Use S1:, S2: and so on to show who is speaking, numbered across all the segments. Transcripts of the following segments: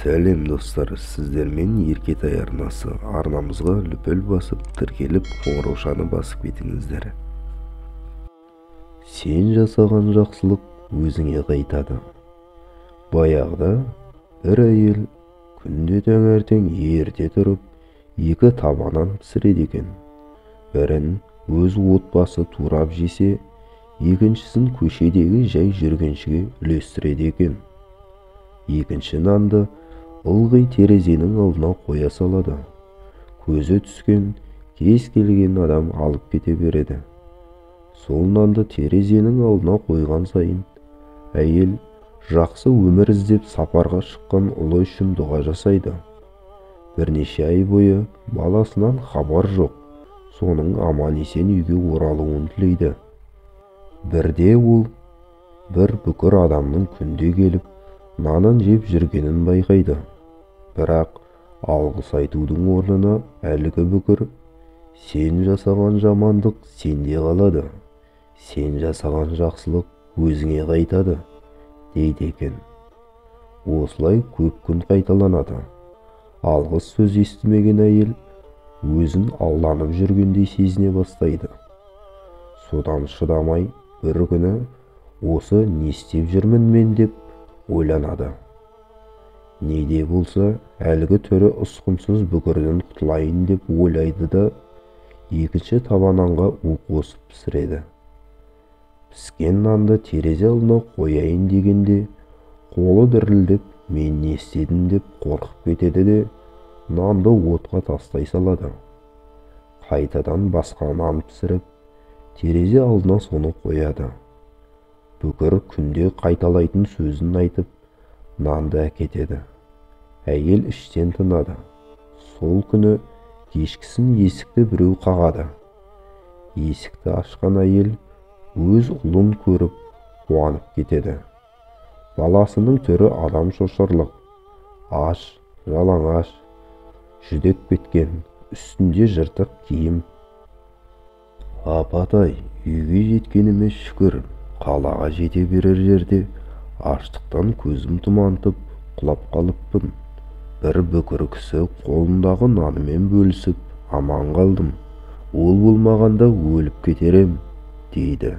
S1: Сәлем достар, сіздермен Еркетай арнасы арнамызға лүпіл басып, тіркеліп, қоңыраушаны басып кетіңіздер. Сен жасаған жақсылық өзіңе қайтады. Баяғыда бір әйел күнде таңертең ерте тұрып, екі табанан пісіреді екен. Бірін өз отбасы турап жесе, екіншісін көшедегі жай жүргіншіге үлестіреді екен. Екінші нанды ылғи терезенің алдына қоя салады. Көзі түскен кез келген адам алып кете береді. Сол нанды терезенің алдына қойған сайын, әйел жақсы өмір іздеп сапарға шыққан ұлы үшін дұға жасайды. Бірнеше ай бойы баласынан хабар жоқ, соның аман-есен үйге оралуын тілейді. Бірде ол бір бүкір адамның күнде келіп, нанын жеп жүргенін байқайды. Бірақ алғыс айтудың орнына әлгі бүкір сен жасаған жамандық сенде қалады, сен жасаған жақсылық өзіңе қайтады дейді екен. Осылай көп күн қайталанады. Алғыс сөз естімеген әйел өзін алданып жүргендей сезіне бастайды. Содан шыдамай бір күні осы не істеп жүрмін мен деп ойланады. Не де болса әлгі түрі ұсқынсыз бүкірден құтылайын деп ойлайды да екінші табананға у қосып пісіреді. Піскен нанды терезе алдына қояйын дегенде қолы дірілдеп мен не істедім деп қорқып кетеді де нанды отқа тастай салады. Қайтадан басқа нан пісіріп терезе алдына соны қояды. Бүкір күнде қайталайтын сөзін айтып, нанды әкетеді. Әйел іштен тынады. Сол күні кешкісін есікті біреу қағады. Есікті ашқан әйел өз ұлын көріп қуанып кетеді. Баласының түрі адам шошырлық, аш, жалаңаш, жүдеп кеткен, үстінде жыртық киім. Апатай, үйге жеткеніме шүкір. Қалаға жете берер жерде аштықтан көзім тұмантып құлап қалыппын. Бір бүкір кісі қолындағы нанымен бөлісіп аман қалдым. Ол болмағанда өліп кетерем, дейді.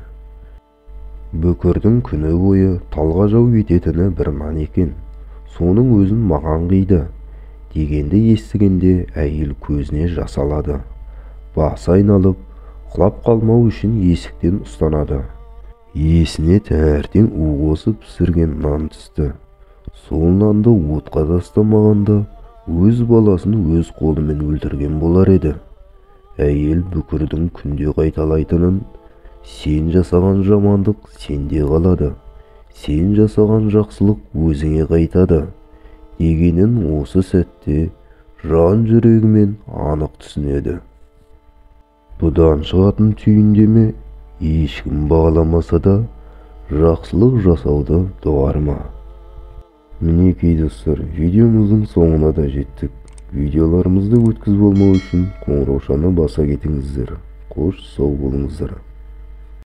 S1: Бүкірдің күні бойы талғажау ететіні бір нан екен. Соның өзін маған қиды дегенді естігенде әйел көзіне жас алады. Басы айналып, құлап қалмау үшін есіктен ұстанады. Есіне таңертең у қосып пісірген нан түсті. Сол нанды отқа тастамағанда өз баласын өз қолымен өлтірген болар еді. Әйел бүкірдің күнде қайталайтынын, сен жасаған жамандық сенде қалады, сен жасаған жақсылық өзіңе қайтады дегенін осы сәтте жан жүрегімен анық түсінеді. Бұдан шығатын түйіндеме ешкім бағаламаса да жақсылық жасауды доғар ма? Мінекей достар, видеомыздың соңына да жеттік. Видеоларымызды өткізіп болмау үшін қоңыраушаны баса кетіңіздер. Қош сау болыңыздар.